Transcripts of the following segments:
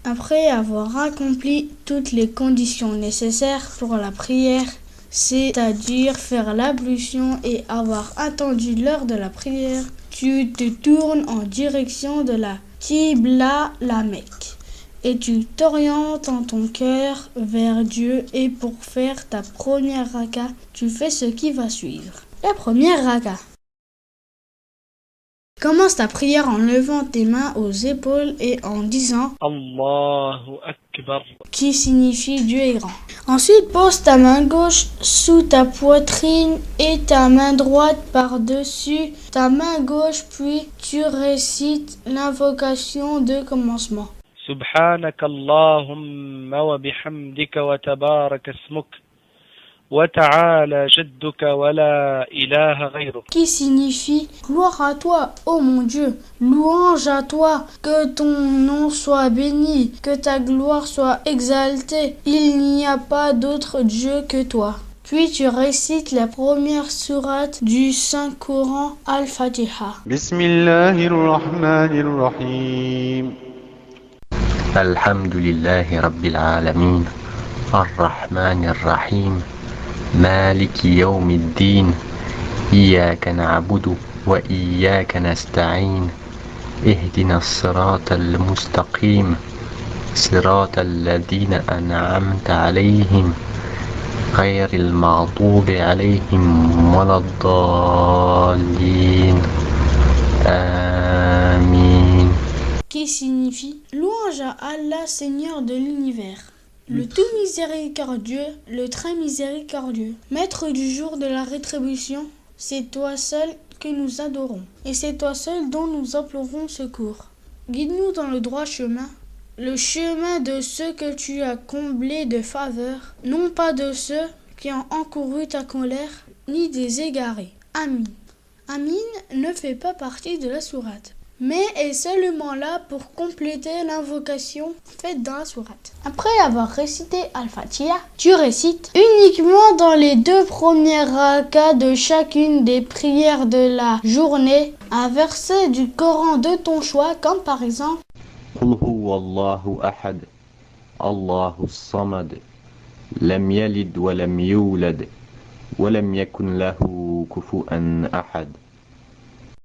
Après avoir accompli toutes les conditions nécessaires pour la prière, c'est-à-dire faire l'ablution et avoir attendu l'heure de la prière, tu te tournes en direction de la Qibla, la Mecque, et tu t'orientes en ton cœur vers Dieu, et pour faire ta première raka, tu fais ce qui va suivre. La première raka. Commence ta prière en levant tes mains aux épaules et en disant Allahu Akbar, qui signifie Dieu est grand. Ensuite, pose ta main gauche sous ta poitrine et ta main droite par-dessus ta main gauche, puis tu récites l'invocation de commencement. Subhanaka Allahumma wa bihamdika wa tabaraka ismuk wa ta'ala jadduka wa la ilaha ghayruk. Qui signifie gloire à toi, ô mon Dieu, louange à toi, que ton nom soit béni, que ta gloire soit exaltée. Il n'y a pas d'autre Dieu que toi. Puis tu récites la première sourate du Saint-Coran, Al-Fatiha. Bismillahirrahmanirrahim. Alhamdulillahi Rabbil Alamin. Ar-Rahmanir-Rahim. مالك يوم الدين إياك نعبد وإياك نستعين اهدنا الصراط المستقيم صراط الذين أنعمت عليهم غير المغضوب عليهم ولا الضالين آمين. Qui signifie louange à Allah, Seigneur de l'univers, le tout miséricordieux, le très miséricordieux, maître du jour de la rétribution. C'est toi seul que nous adorons, et c'est toi seul dont nous implorons secours. Guide-nous dans le droit chemin, le chemin de ceux que tu as comblés de faveur, non pas de ceux qui ont encouru ta colère, ni des égarés. Amin. Amin ne fait pas partie de la sourate, mais est seulement là pour compléter l'invocation faite dans la sourate. Après avoir récité Al-Fatiha, tu récites uniquement dans les 2 premières rakas de chacune des prières de la journée un verset du Coran de ton choix, comme par exemple قل هو الله أحد الله الصمد لم يلد ولم يولد ولم يكن له كفوا أحد.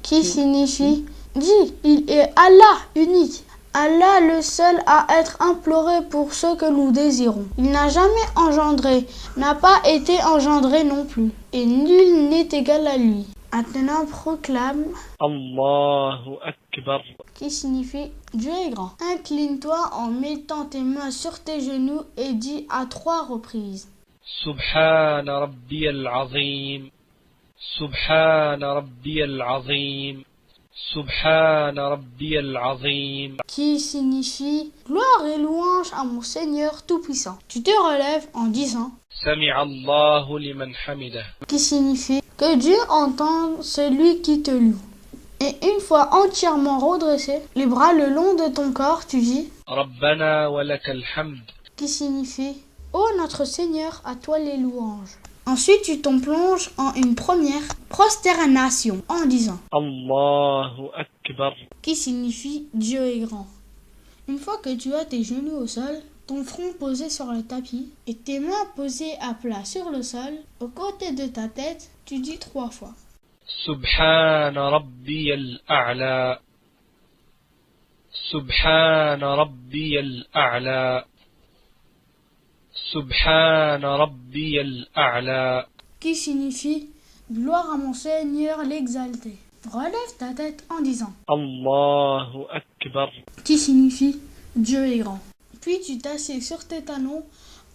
qui signifie dis, il est Allah unique, Allah le seul à être imploré pour ce que nous désirons. Il n'a jamais engendré, n'a pas été engendré non plus, et nul n'est égal à lui. Maintenant proclame Allahu Akbar, qui signifie Dieu est grand. Incline-toi en mettant tes mains sur tes genoux et dis à 3 reprises Subhana Rabbiyal Azim, Subhana Rabbiyal Azim, Subhana Rabbiyal Azim. Qui signifie gloire et louange à mon Seigneur Tout-Puissant. Tu te relèves en disant Sami'a Allahu liman hamidah. qui signifie que Dieu entende celui qui te loue. Et une fois entièrement redressé, les bras le long de ton corps, tu dis Rabbana wa lakal hamd. qui signifie ô notre Seigneur, à toi les louanges. Ensuite, tu t'en plonges en une première prosternation en disant Allahu Akbar, qui signifie Dieu est grand. Une fois que tu as tes genoux au sol, ton front posé sur le tapis et tes mains posées à plat sur le sol, aux côtés de ta tête, tu dis 3 fois Subhana Rabbiyal A'la, Subhana Rabbiyal A'la, Subhana Rabbiyal A'la. qui signifie gloire à mon Seigneur l'exalté. Relève ta tête en disant Allahu Akbar, qui signifie Dieu est grand. Puis tu t'assieds sur tes talons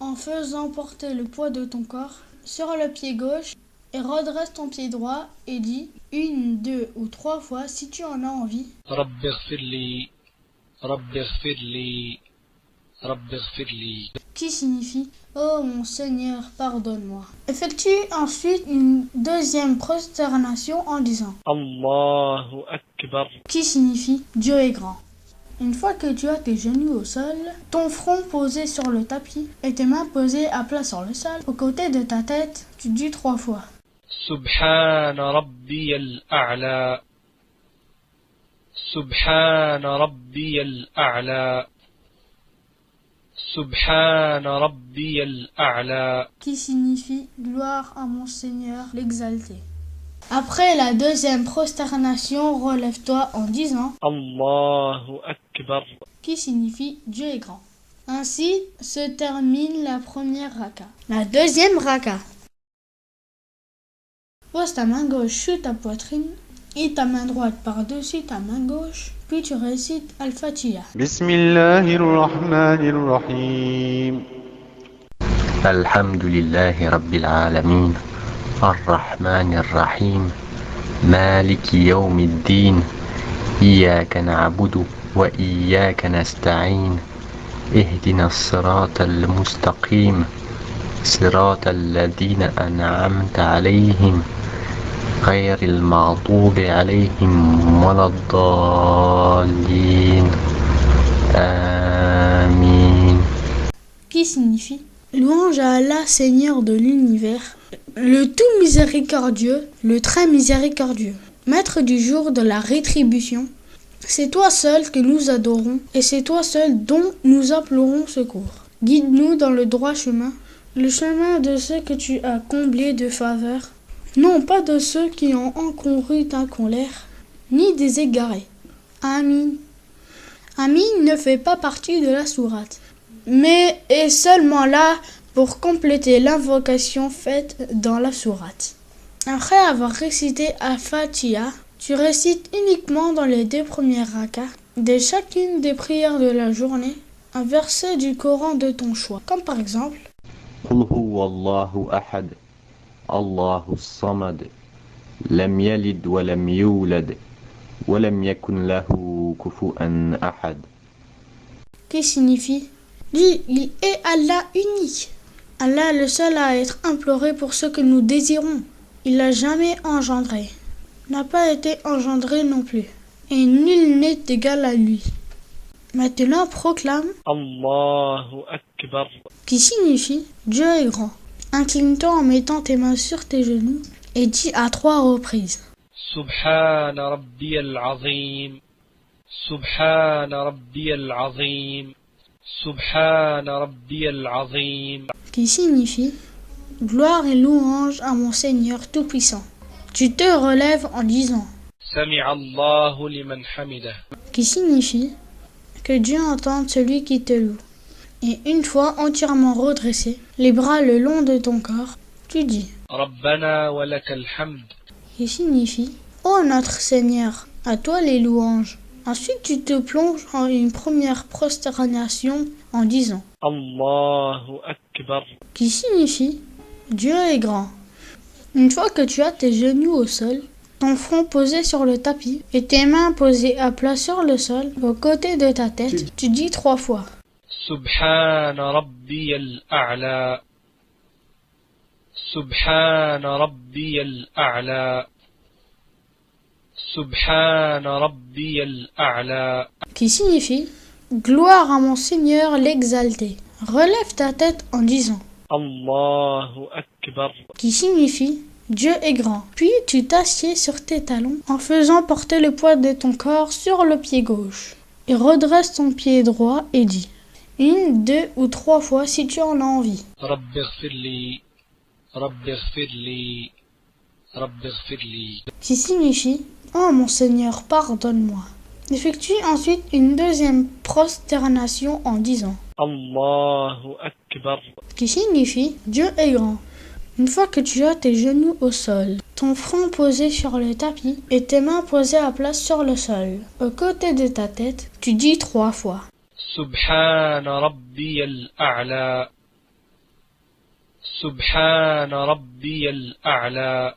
en faisant porter le poids de ton corps sur le pied gauche et redresse ton pied droit et dis 1, 2 ou 3 fois si tu en as envie. Rabbi ighfirli, Rabbi ighfirli, Rabbi ighfirli. Qui signifie ô mon Seigneur, pardonne-moi. Effectue ensuite une deuxième prosternation en disant Allahu Akbar, qui signifie Dieu est grand. Une fois que tu as tes genoux au sol, ton front posé sur le tapis et tes mains posées à plat sur le sol, aux côtés de ta tête, tu dis 3 fois Subhana Rabbiyal A'la, Subhana Rabbiyal A'la, سبحان ربي الأعلى qui signifie gloire à mon Seigneur l'exalté. Après la deuxième prosternation, relève-toi en disant الله أكبر qui signifie Dieu est grand. Ainsi se termine la première raka. La deuxième raka. Pose ta main gauche sur ta poitrine et ta main droite par-dessus ta main gauche, puis tu récites Al-Fatiha. بسم الله الرحمن الرحيم الحمد لله رب العالمين الرحمن الرحيم مالك يوم الدين إياك نعبد وإياك نستعين اهدنا الصراط المستقيم صراط الذين أنعمت عليهم غير المغضوب عليهم ولا الضالين آمين. Qui signifie louange à Allah, Seigneur de l'univers, le tout miséricordieux, le très miséricordieux, maître du jour de la rétribution. C'est toi seul que nous adorons et c'est toi seul dont nous implorons secours. Guide-nous dans le droit chemin, le chemin de ceux que tu as comblés de faveur, non pas de ceux qui ont encouru ta colère, ni des égarés. Amin. Amin ne fait pas partie de la sourate, mais est seulement là pour compléter l'invocation faite dans la sourate. Après avoir récité Al-Fatiha, tu récites uniquement dans les 2 premières rakas de chacune des prières de la journée un verset du Coran de ton choix, comme par exemple قل هو الله أحد الله الصمد لم يلد ولم يولد ولم يكن له كفوا أحد. qui signifie dis, il est Allah unique. Allah le seul à être imploré pour ce que nous désirons. Il n'a jamais engendré, n'a pas été engendré non plus, et nul n'est égal à lui. Maintenant proclame الله أكبر qui signifie Dieu est grand. Incline-toi en mettant tes mains sur tes genoux et dis à 3 reprises سبحان ربي العظيم سبحان ربي العظيم سبحان ربي العظيم qui signifie gloire et louange à mon Seigneur Tout-Puissant. Tu te relèves en disant سمع الله لمن حمده qui signifie que Dieu entende celui qui te loue. Et une fois entièrement redressé, les bras le long de ton corps, tu dis ربنا ولك الحمد qui signifie ô notre Seigneur, à toi les louanges. Ensuite tu te plonges en une première prosternation en disant الله أكبر qui signifie Dieu est grand. Une fois que tu as tes genoux au sol, ton front posé sur le tapis et tes mains posées à plat sur le sol, aux côtés de ta tête, tu dis 3 fois سبحان ربي الأعلى سبحان ربي الأعلى سبحان ربي الأعلى qui signifie gloire à mon Seigneur l'exalté. Relève ta tête en disant الله أكبر qui signifie Dieu est grand. Puis tu t'assieds sur tes talons en faisant porter le poids de ton corps sur le pied gauche. Et redresse ton pied droit et dis 1, 2 ou 3 fois si tu en as envie. رب اغفر لي رب اغفر لي رب اغفر لي Qui signifie oh mon Seigneur, pardonne-moi. Effectue ensuite une deuxième prosternation en disant الله أكبر qui signifie Dieu est grand. Une fois que tu as tes genoux au sol, ton front posé sur le tapis et tes mains posées à plat sur le sol, aux côtés de ta tête, tu dis 3 fois سبحان ربي الأعلى سبحان ربي الأعلى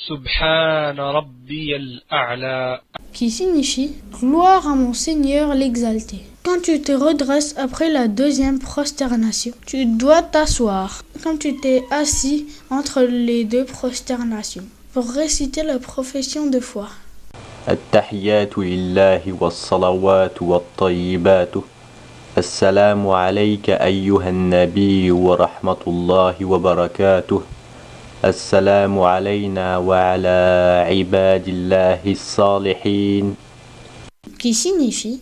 سبحان ربي الأعلى qui signifie gloire à mon Seigneur l'exalté. Quand tu te redresses après la deuxième prosternation, tu dois t'asseoir quand tu t'es assis entre les 2 prosternations pour réciter la profession de foi. التحيات لله والصلوات والطيبات السلام عليك أيها النبي ورحمة الله وبركاته السلام علينا وعلى عباد الله الصالحين Qui signifie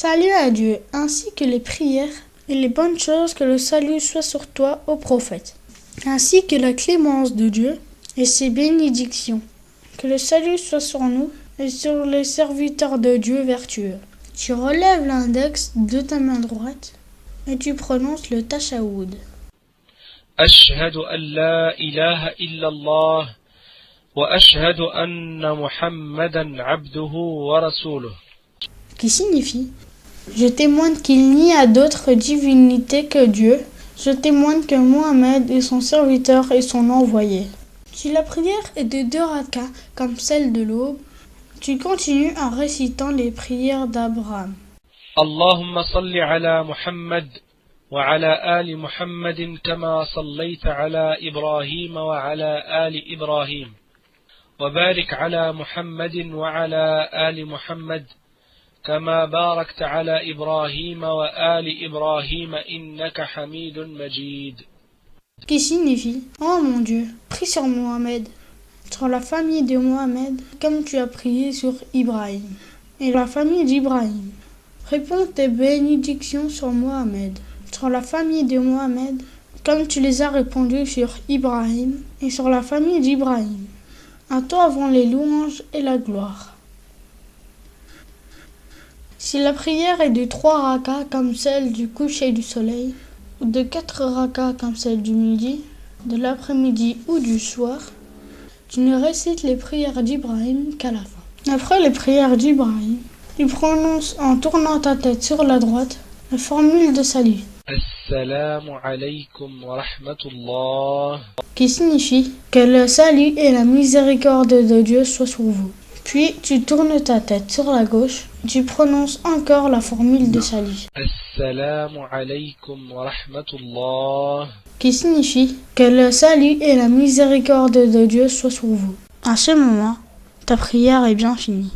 Salut à Dieu, ainsi que les prières et les bonnes choses, que le salut soit sur toi, ô prophète, ainsi que la clémence de Dieu et ses bénédictions. Que le salut soit sur nous et sur les serviteurs de Dieu vertueux. Tu relèves l'index de ta main droite et tu prononces le tashahoud. أشهد أن لا إله إلا الله وأشهد أن محمدا عبده ورسوله. Qui signifie: je témoigne qu'il n'y a d'autre divinité que Dieu. Je témoigne que Mohammed est son serviteur et son envoyé. Si la prière est de 2 rakas comme celle de l'aube, tu continues en récitant les prières d'Abraham. اللهم صل على محمد وعلى آل محمد كما صليت على إبراهيم وعلى آل إبراهيم وبارك على محمد وعلى آل محمد كما باركت على إبراهيم وآل إبراهيم إنك حميد مجيد. Qui signifie: oh mon Dieu, prie sur Mohammed, sur la famille de Mohammed, comme tu as prié sur Ibrahim, et la famille d'Ibrahim. Réponds tes bénédictions sur Mohammed, sur la famille de Mohammed, comme tu les as répandues sur Ibrahim, et sur la famille d'Ibrahim. À toi vont les louanges et la gloire. Si la prière est de 3 rakas comme celle du coucher du soleil, ou de 4 rakas comme celle du midi, de l'après-midi ou du soir, tu ne récites les prières d'Ibrahim qu'à la fin. Après les prières d'Ibrahim, tu prononces en tournant ta tête sur la droite la formule de salut. Assalamu alaykum wa rahmatullah. Qui signifie que le salut et la miséricorde de Dieu soient sur vous. Puis tu tournes ta tête sur la gauche, tu prononces encore la formule de salut. Assalamu alaykum wa rahmatullah. Qui signifie que le salut et la miséricorde de Dieu soient sur vous. À ce moment, ta prière est bien finie.